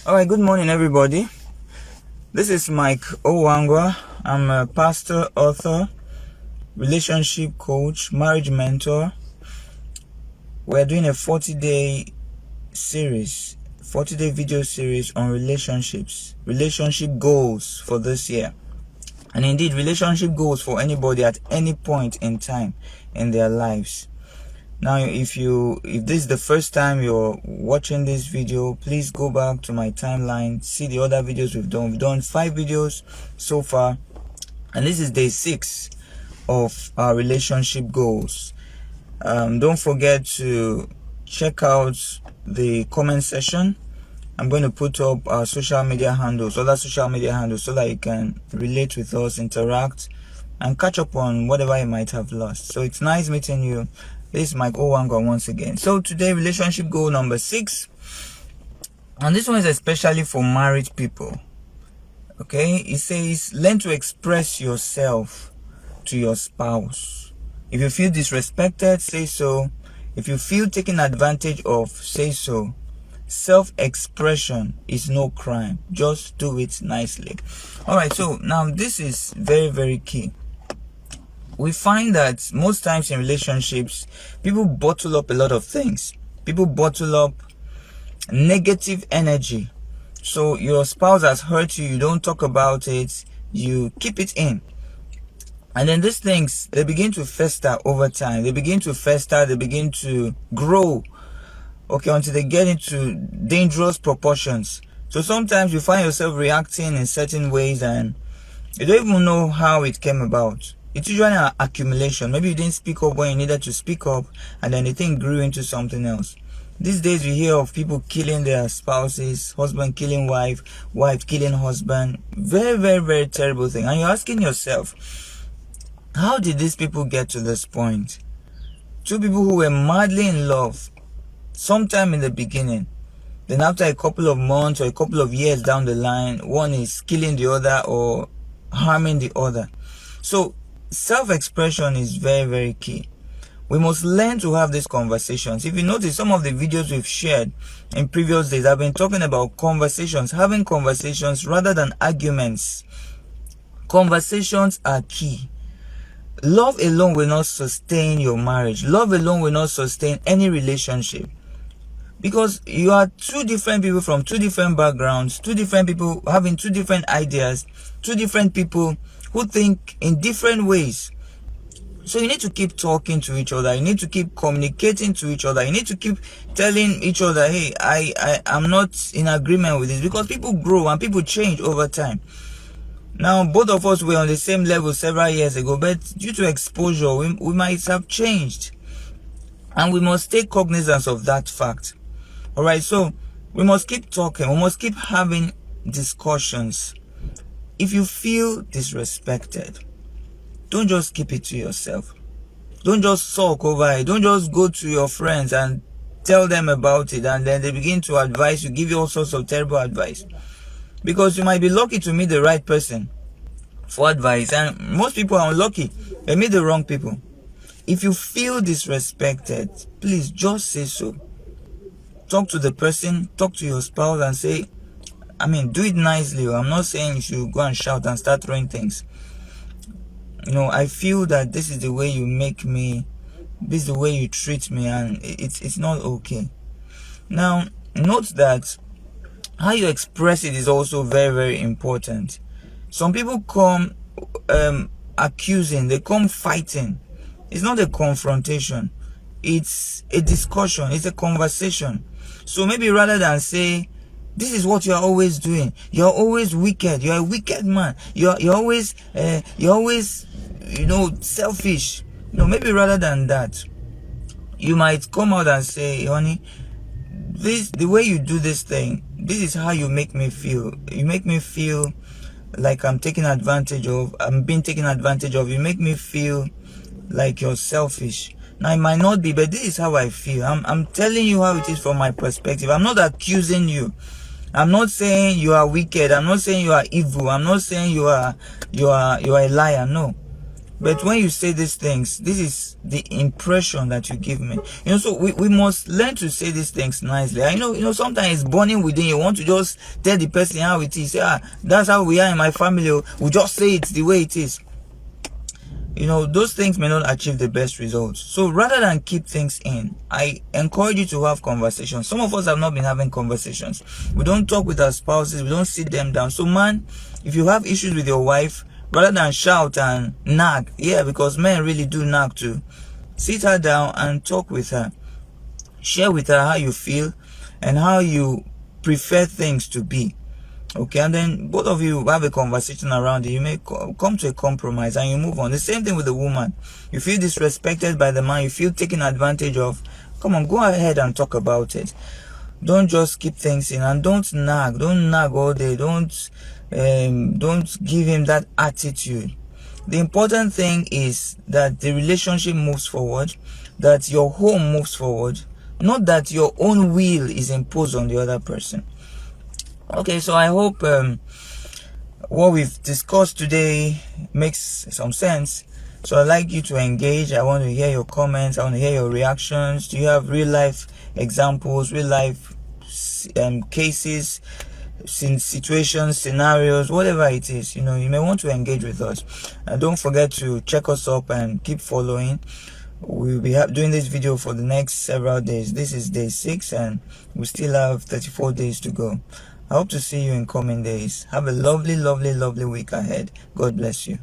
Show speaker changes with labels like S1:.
S1: Alright, good morning everybody. This is Mike Owangwa. I'm a pastor, author, relationship coach, marriage mentor. We're doing a 40-day series, 40-day video series on relationships, relationship goals for this year. And indeed, relationship goals for anybody at any point in time in their lives. Now, if this is the first time you're watching this video, please go back to my timeline, see the other videos we've done. We've done 5 videos so far, and this is day 6 of our relationship goals. Don't forget to check out the comment section. I'm going to put up our social media handles, other social media handles, so that you can relate with us, interact, and catch up on whatever you might have lost. So it's nice meeting you. This is Mike Owangwa once again. So today, relationship goal number 6, and this one is especially for married people. Okay, it says learn to express yourself to your spouse. If you feel disrespected, say so. If you feel taken advantage of, say so. Self-expression is no crime. Just do it nicely. Alright, so now this is very, very key. We find that most times in relationships, people bottle up a lot of things. People bottle up negative energy. So your spouse has hurt you, you don't talk about it, you keep it in. And then these things, they begin to fester over time. They begin to grow. Okay, until they get into dangerous proportions. So sometimes you find yourself reacting in certain ways and you don't even know how it came about. It's usually an accumulation. Maybe you didn't speak up when you needed to speak up, and then the thing grew into something else. These days we hear of people killing their spouses, husband killing wife, wife killing husband. Very, very, very terrible thing. And you're asking yourself, how did these people get to this point? Two people who were madly in love sometime in the beginning. Then after a couple of months or a couple of years down the line, one is killing the other or harming the other. So self-expression is very, very key. We must learn to have these conversations. If you notice, some of the videos we've shared in previous days, I've been talking about conversations, having conversations rather than arguments. Conversations are key. Love alone will not sustain your marriage. Love alone will not sustain any relationship. Because you are two different people from two different backgrounds, two different people having two different ideas, two different people who think in different ways. So you need to keep talking to each other. You need to keep communicating to each other. You need to keep telling each other, hey, I'm not in agreement with this. Because people grow and people change over time. Now, both of us were on the same level several years ago, but due to exposure, we might have changed. And we must take cognizance of that fact. Alright, so we must keep talking. We must keep having discussions. If you feel disrespected, don't just keep it to yourself. Don't just sulk over it. Don't just go to your friends and tell them about it, and then they begin to advise you, give you all sorts of terrible advice. Because you might be lucky to meet the right person for advice, and most people are unlucky. They meet the wrong people. If you feel disrespected, please just say so. Talk to the person, talk to your spouse and say, do it nicely. I'm not saying you should go and shout and start throwing things. I feel that this is the way you make me, this is the way you treat me, and it's not okay. Now, note that how you express it is also very, very important. Some people come accusing, they come fighting. It's not a confrontation. It's a discussion. It's a conversation. So maybe rather than say, this is what you're always doing. You're always wicked. You're a wicked man. You're always selfish. Maybe rather than that, you might come out and say, honey, the way you do this thing, this is how you make me feel. You make me feel like I'm taken advantage of. I'm being taken advantage of. You make me feel like you're selfish. Now, it might not be, but this is how I feel. I'm telling you how it is from my perspective. I'm not accusing you. I'm not saying you are wicked. I'm not saying you are evil. I'm not saying you are a liar. No. But when you say these things, this is the impression that you give me. So we must learn to say these things nicely. I know, sometimes it's burning within you. Want to just tell the person how it is. That's how we are in my family. We just say it the way it is. Those things may not achieve the best results. So rather than keep things in, I encourage you to have conversations. Some of us have not been having conversations. We don't talk with our spouses. We don't sit them down. So man, if you have issues with your wife, rather than shout and nag, because men really do nag too, sit her down and talk with her. Share with her how you feel and how you prefer things to be. Okay, and then both of you have a conversation around it. You may come to a compromise and you move on. The same thing with the woman. You feel disrespected by the man, you feel taken advantage of. Come on, go ahead and talk about it. Don't just keep things in, and don't nag. Don't nag all day. Don't give him that attitude. The important thing is that the relationship moves forward, that your home moves forward, not that your own will is imposed on the other person. Okay, so I hope what we've discussed today makes some sense. So I'd like you to engage. I want to hear your comments. I want to hear your reactions. Do you have real life examples, real life cases, situations, scenarios, whatever it is? You may want to engage with us. And don't forget to check us up and keep following. We'll be doing this video for the next several days. This is day 6 and we still have 34 days to go. I hope to see you in coming days. Have a lovely, lovely, lovely week ahead. God bless you.